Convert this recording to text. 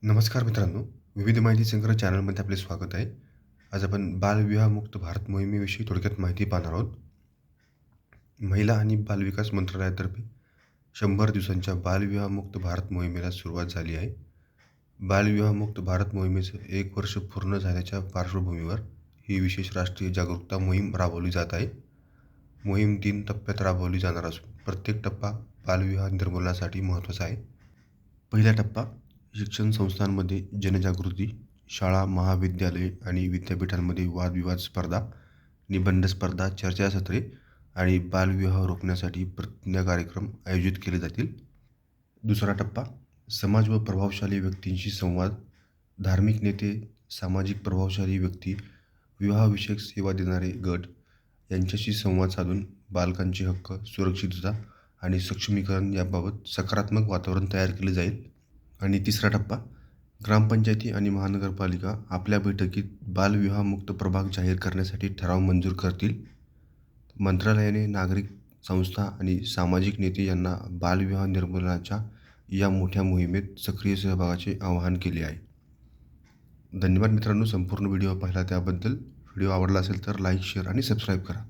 नमस्कार मित्रांनो, विविध माहिती संग्रह चॅनलमध्ये आपले स्वागत आहे. आज आपण बालविवाहमुक्त भारत मोहिमेविषयी थोडक्यात माहिती पाहणार आहोत. महिला आणि बालविकास मंत्रालयातर्फे 100 दिवसांच्या बालविवाहमुक्त भारत मोहिमेला सुरुवात झाली आहे. बालविवाहमुक्त भारत मोहिमेचं 1 वर्ष पूर्ण झाल्याच्या पार्श्वभूमीवर ही विशेष राष्ट्रीय जागरूकता मोहीम राबवली जात आहे. मोहीम 3 टप्प्यात राबवली जाणार असून प्रत्येक टप्पा बालविवाह निर्मूलनासाठी महत्त्वाचा आहे. पहिला टप्पा शिक्षण संस्थांमध्ये जनजागृती, शाळा, महाविद्यालये आणि विद्यापीठांमध्ये वादविवाद स्पर्धा, निबंध स्पर्धा, चर्चासत्रे आणि बालविवाह रोखण्यासाठी प्रतिज्ञा कार्यक्रम आयोजित केले जातील. दुसरा टप्पा समाज व प्रभावशाली व्यक्तींशी संवाद, धार्मिक नेते, सामाजिक प्रभावशाली व्यक्ती, विवाहविषयक सेवा देणारे गट यांच्याशी संवाद साधून बालकांचे हक्क, सुरक्षितता आणि सक्षमीकरण याबाबत सकारात्मक वातावरण तयार केले जाईल. आणि तिसरा टप्पा ग्रामपंचायती आणि महानगरपालिका आपल्या बैठकीत बालविवाहमुक्त प्रभाग जाहीर करण्यासाठी ठराव मंजूर करतील. मंत्रालयाने नागरिक संस्था आणि सामाजिक नेते यांना बालविवाह निर्मूलनाच्या या मोठ्या मोहिमेत सक्रिय सहभागाचे आवाहन केले आहे. धन्यवाद मित्रांनो, संपूर्ण व्हिडिओ पाहिला त्याबद्दल. व्हिडिओ आवडला असेल तर लाईक, शेअर आणि सबस्क्राईब करा.